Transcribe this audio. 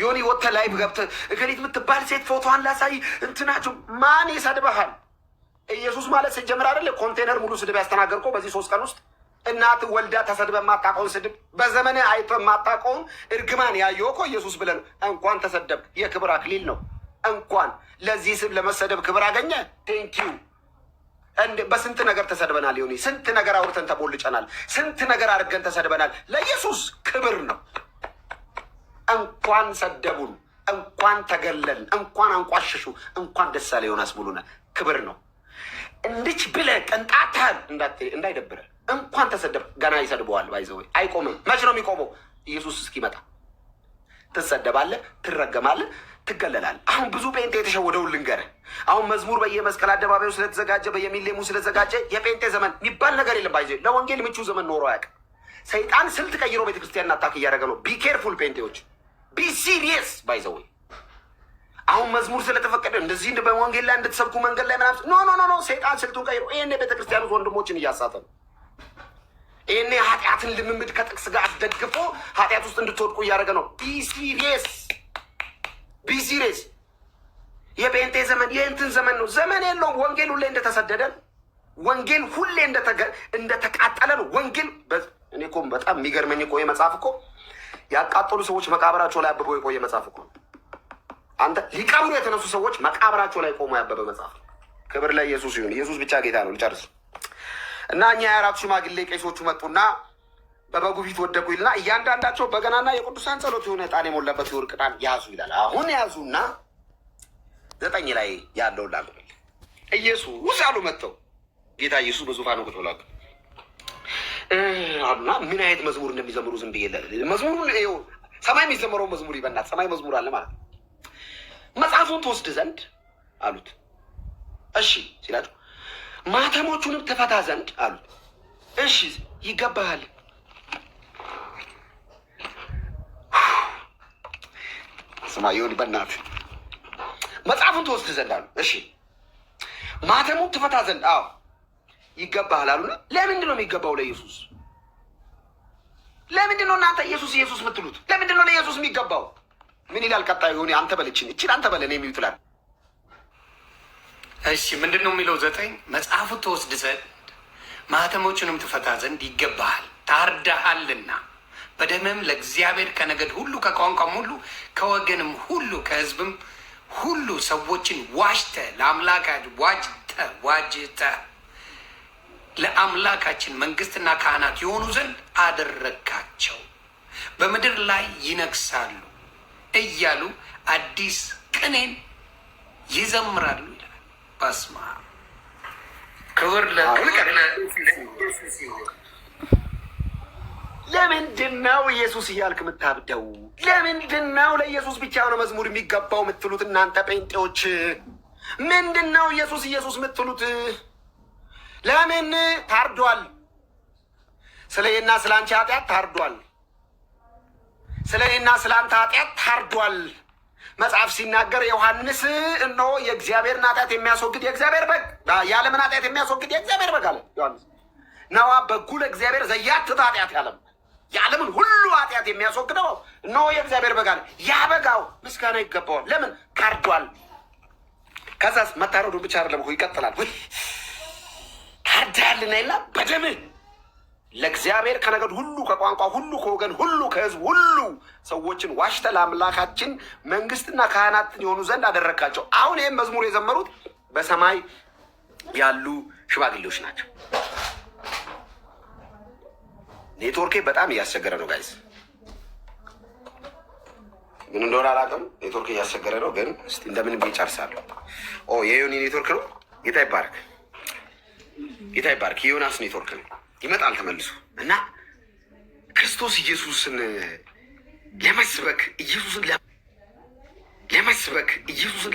ዮኒ ወጥተህ ላይቭ ገብተህ እገሊት የምትባል ሴት ፎቶዋን ላሳይ እንትናችሁ ማን ይሰድበሃል? ኢየሱስ ማለት ሲጀምር አይደለ ኮንቴነር ሙሉ ስድብ ያስተናገርከው በዚህ 3 ቀን ውስጥ እናት ወልዳ ተሰድበ የማታውቀውን ስድብ በዘመን አይቶ የማታውቀውን እርግማን ያየው እኮ ኢየሱስ ብለን እንኳን ተሰደብ የክብር አክሊል ነው። እንኳን ለዚህ ስም ለመሰደብ ክብር አገኘ። ቴንኪዩ። በስንት ነገር ተሰድበናል። ዮኒ ስንት ነገር አውርተን ተቦልጨናል። ስንት ነገር አድርገን ተሰድበናል። ለኢየሱስ ክብር ነው። እንኳን ሰደቡን፣ እንኳን ተገለልን፣ እንኳን አንቋሸሹ፣ እንኳን ደስ አለ ዮናስ ሙሉነህ ክብር ነው። እንድች ብለህ ቅንጣትህን እንዳይደብረ እንኳን ተሰደብ። ገና ይሰድበዋል። ባይዘወይ አይቆምም። መች ነው የሚቆመው? ኢየሱስ እስኪመጣ ትሰደባለህ፣ ትረገማለህ፣ ትገለላለህ። አሁን ብዙ ጴንጤ የተሸወደውን ልንገርህ። አሁን መዝሙር በየመስቀል አደባባዩ ስለተዘጋጀ በየሚሌሙ ስለተዘጋጀ የጴንጤ ዘመን የሚባል ነገር የለም። ባይዘ ለወንጌል ምቹ ዘመን ኖሮ አያውቅም። ሰይጣን ስልት ቀይሮ ቤተክርስቲያን አታክ እያደረገ ነው። ቢኬርፉል ጴንጤዎች፣ ቢ ሲሪየስ ባይዘወይ አሁን መዝሙር ስለተፈቀደ እንደዚህ እንደ በወንጌል ላይ እንድትሰብኩ መንገድ ላይ ምናምን ኖ ሰይጣን ስልቱን ቀይሮ ይሄኔ ቤተክርስቲያን ውስጥ ወንድሞችን እያሳተ ነው። ይሄኔ ኃጢአትን ልምምድ ከጥቅስ ጋር አስደግፎ ኃጢአት ውስጥ እንድትወድቁ እያደረገ ነው። ቢሲሪየስ የጴንጤ ዘመን የእንትን ዘመን ነው። ዘመን የለውም። ወንጌል ሁሌ እንደተሰደደ ነው። ወንጌል ሁሌ እንደተቃጠለ ነው። ወንጌል እኔ እኮ በጣም የሚገርመኝ እኮ የመጽሐፍ እኮ ያቃጠሉ ሰዎች መቃብራቸው ላይ አብበው የቆየ መጽሐፍ እኮ አንተ ሊቀብሩ የተነሱ ሰዎች መቃብራቸው ላይ ቆሞ ያበበ መጽሐፍ። ክብር ለኢየሱስ ይሁን። ኢየሱስ ብቻ ጌታ ነው። ልጨርስ እና እኛ የአራት ሽማግሌ ቄሶቹ መጡና በበጉ ፊት ወደቁ ይልና እያንዳንዳቸው በገናና የቅዱሳን ጸሎት የሆነ ዕጣን የሞላበት የወርቅ ዕጣን ያዙ ይላል። አሁን ያዙና 9 ላይ ያለውን ላሉ ኢየሱስ አሉ መጥተው ጌታ ኢየሱስ በዙፋኑ ቁጭ ብሏል አሉና ምን አይነት መዝሙር እንደሚዘምሩ ዝም ብዬ መዝሙሩን ይኸው ሰማይ የሚዘምረው መዝሙር ይበናት ሰማይ መዝሙር አለ ማለት ነው። መጽሐፉን ትወስድ ዘንድ አሉት። እሺ ሲላቸው ማተሞቹንም ትፈታ ዘንድ አሉት። እሺ ይገባሃል። ስማ ይሁን በእናትህ መጽሐፉን ትወስድ ዘንድ አሉ። እሺ ማተሙን ትፈታ ዘንድ አዎ ይገባሃል አሉና ለምንድን ነው የሚገባው ለኢየሱስ? ለምንድን ነው እናንተ ኢየሱስ የምትሉት? ለምንድን ነው ለኢየሱስ የሚገባው? ምን ይላል ቀጣዩ? ሆኔ አንተ በልችን እቺን አንተ በለን የሚሉት ይላል። እሺ ምንድን ነው የሚለው? 9 መጽሐፉን ትወስድ ዘንድ ማህተሞቹንም ትፈታ ዘንድ ይገባሃል፣ ታርዳሃልና በደምም ለእግዚአብሔር ከነገድ ሁሉ ከቋንቋም ሁሉ ከወገንም ሁሉ ከሕዝብም ሁሉ ሰዎችን ዋጅተ ለአምላካችን መንግስትና ካህናት የሆኑ ዘንድ አደረግካቸው፣ በምድር ላይ ይነግሳሉ እያሉ አዲስ ቅኔን ይዘምራሉ ይላል። በስመ አብ ክብር ለምንድን ነው ኢየሱስ እያልክ የምታብደው? ለምንድን ነው ለኢየሱስ ብቻ ነው መዝሙር የሚገባው የምትሉት እናንተ ጴንጤዎች? ምንድን ነው ኢየሱስ የምትሉት? ለምን ታርዷል? ስለ እኔና ስለ አንቺ ኃጢአት ታርዷል። ስለ እኔና ስለ አንተ ኃጢአት ታርዷል። መጽሐፍ ሲናገር ዮሐንስ እነሆ የእግዚአብሔርን ኃጢአት የሚያስወግድ የእግዚአብሔር በግ፣ የዓለምን ኃጢአት የሚያስወግድ የእግዚአብሔር በግ አለ ዮሐንስ። ነዋ በጉ ለእግዚአብሔር ዘያትት ኃጢአት የዓለምን ሁሉ ኃጢአት የሚያስወግደው እነሆ የእግዚአብሔር በግ አለ። ያ በጋው ምስጋና ይገባዋል። ለምን ታርዷል? ከዛስ መታረዱ ብቻ አይደለም እኮ ይቀጥላል። ታርዳልና ይላ በደምህ ለእግዚአብሔር ከነገድ ሁሉ ከቋንቋ ሁሉ ከወገን ሁሉ ከሕዝብ ሁሉ ሰዎችን ዋሽተህ ለአምላካችን መንግስትና ካህናትን የሆኑ ዘንድ አደረግካቸው። አሁን ይህም መዝሙር የዘመሩት በሰማይ ያሉ ሽማግሌዎች ናቸው። ኔትወርኬ በጣም እያስቸገረ ነው ጋይዝ፣ ምን እንደሆነ አላውቅም። ኔትወርክ እያስቸገረ ነው፣ ግን እስቲ እንደምን ብዬ ጨርሳለሁ። የዮኒ ኔትወርክ ነው። ጌታ ይባርክ፣ ጌታ ይባርክ። የዮናስ ኔትወርክ ነው። ይመጣል ተመልሶ እና ክርስቶስ ኢየሱስን ለመስበክ ኢየሱስን